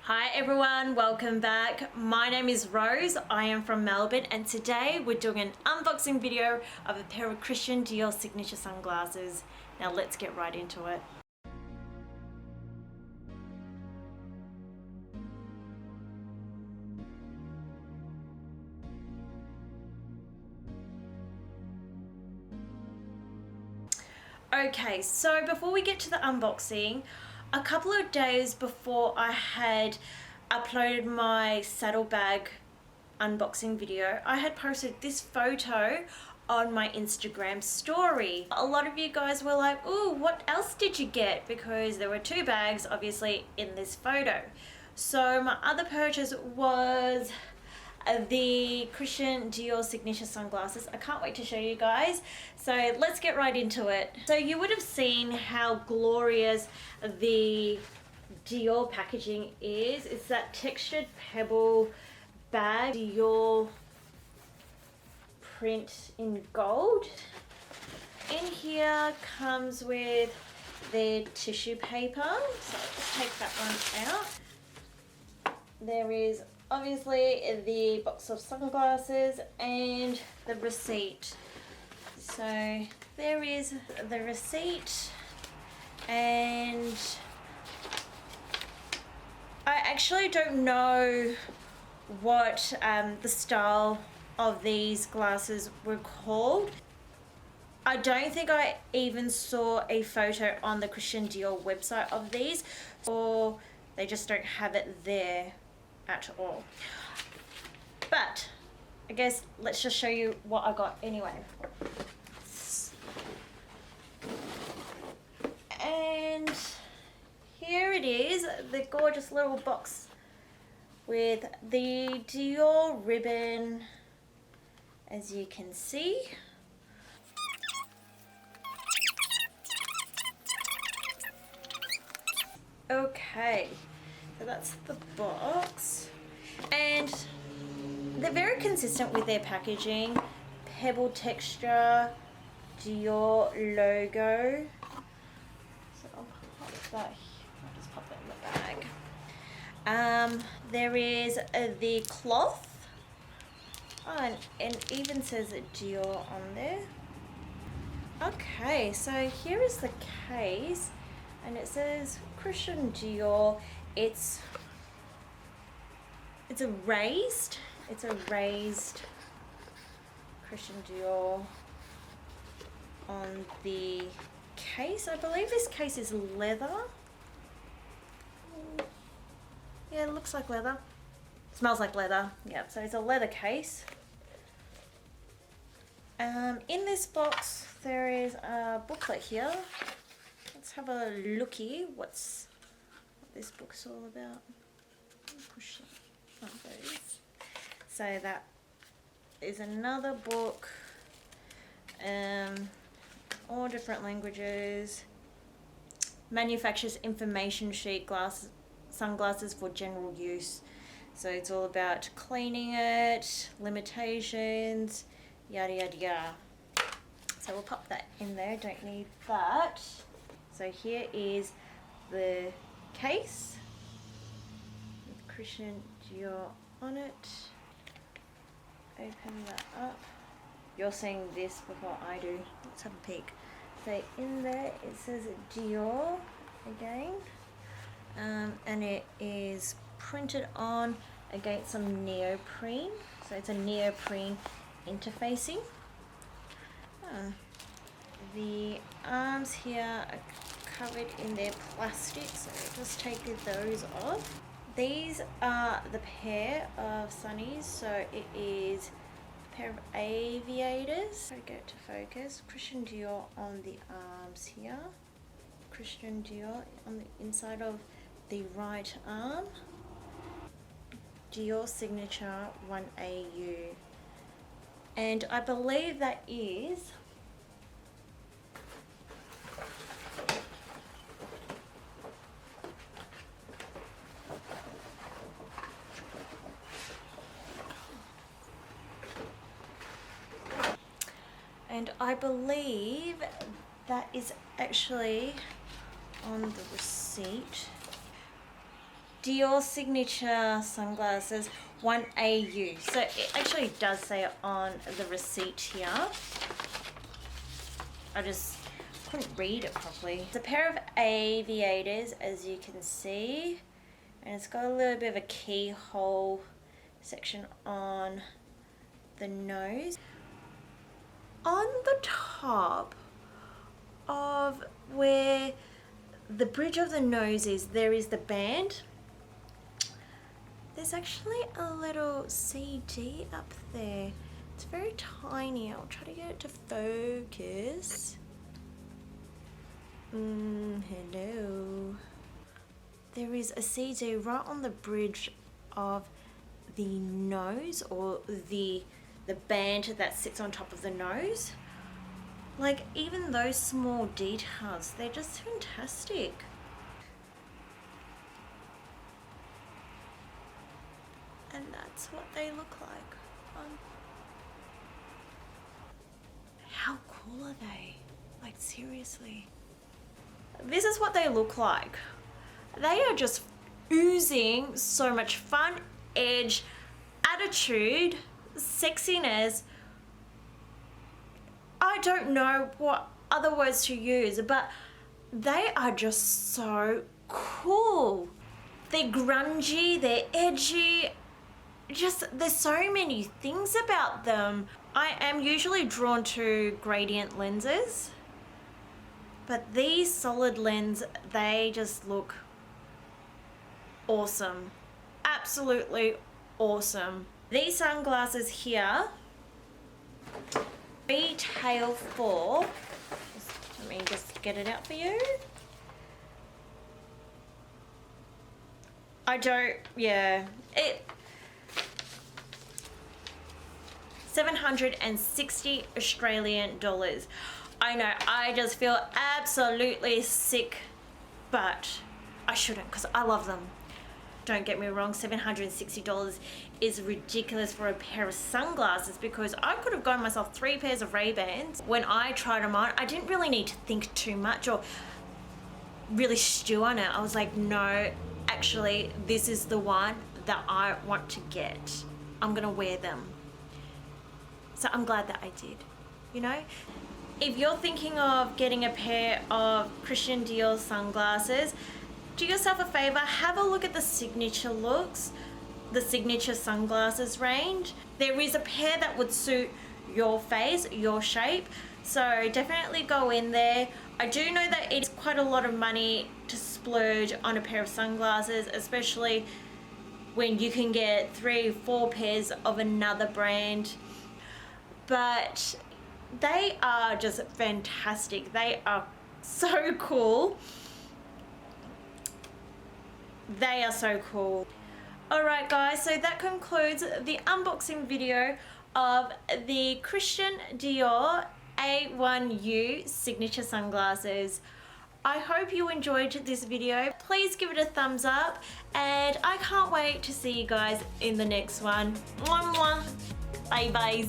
Hi everyone, welcome back. My name is Rose, I am from Melbourne, and today we're doing an unboxing video of a pair of Christian Dior signature sunglasses. Now let's get right into it. Okay, so before we get to the unboxing, a couple of days before I had uploaded my saddlebag unboxing video, I had posted this photo on my Instagram story. A lot of you guys were like, ooh, what else did you get? Because there were two bags obviously in this photo. So my other purchase was the Christian Dior signature sunglasses. I can't wait to show you guys. So let's get right into it. So you would have seen how glorious the Dior packaging is. It's that textured pebble bag, Dior print in gold. In here comes with their tissue paper. So let's take that one out. There is obviously the box of sunglasses and the receipt. So there is the receipt, and I actually don't know what the style of these glasses were called. I don't think I even saw a photo on the Christian Dior website of these, or they just don't have it there at all. But I guess let's just show you what I got anyway. And here it is, the gorgeous little box with the Dior ribbon, as you can see. Okay, so that's the box, and they're very consistent with their packaging. Pebble texture, Dior logo. So I'll just pop that in the bag. There is the cloth. Oh, and it even says Dior on there. Okay, so here is the case, and it says Christian Dior. It's a raised Christian Dior on the case. I believe this case is leather. Yeah, it looks like leather. Smells like leather. Yeah, so it's a leather case. In this box there is a booklet here. Let's have a looky what this book's all about. Push that. Oh, there it is. So that is another book, all different languages. Manufacturer's information sheet, sunglasses for general use. So it's all about cleaning it, limitations, yada yada yada. So we'll pop that in there, don't need that. So here is the case with Christian Dior on it. Open that up. You're seeing this before I do. Let's have a peek. So in there it says Dior again, and it is printed on against some neoprene. So it's a neoprene interfacing. The arms here are covered in their plastic, so I'll just take those off. These are the pair of sunnies, so it is a pair of Aviators. So get to focus. Christian Dior on the arms here. Christian Dior on the inside of the right arm. Dior signature 1AU. And I believe that is actually on the receipt. Dior Signature Sunglasses 1AU. So it actually does say it on the receipt here. I just couldn't read it properly. It's a pair of Aviators, as you can see. And it's got a little bit of a keyhole section on the nose. On the top of where the bridge of the nose is, there is the band. There's actually a little CD up there. It's very tiny. I'll try to get it to focus. Hello. There is a CD right on the bridge of the nose, or the band that sits on top of the nose. Like, even those small details, they're just fantastic. And that's what they look like. How cool are they? Like, seriously. This is what they look like. They are just oozing so much fun, edge, attitude, sexiness. I don't know what other words to use, but they are just so cool. They're grungy, they're edgy. Just, there's so many things about them. I am usually drawn to gradient lenses, but these solid lens, they just look awesome. Absolutely awesome. These sunglasses here retail for, let me just get it out for you. It 760 Australian dollars. I know, I just feel absolutely sick, but I shouldn't, because I love them. Don't get me wrong, $760 is ridiculous for a pair of sunglasses, because I could have gotten myself 3 pairs of Ray-Bans. When I tried them on, I didn't really need to think too much or really stew on it. I was like, no, actually, this is the one that I want to get. I'm gonna wear them. So I'm glad that I did, you know? If you're thinking of getting a pair of Christian Dior sunglasses, do yourself a favor, have a look at the signature looks, the signature sunglasses range. There is a pair that would suit your face, your shape, so definitely go in there. I do know that it's quite a lot of money to splurge on a pair of sunglasses, especially when you can get 3 or 4 pairs of another brand. But they are just fantastic. They are so cool. They are so cool. Alright guys, so that concludes the unboxing video of the Christian Dior A1U signature sunglasses. I hope you enjoyed this video. Please give it a thumbs up, and I can't wait to see you guys in the next one. Mwah, mwah. Bye, bye.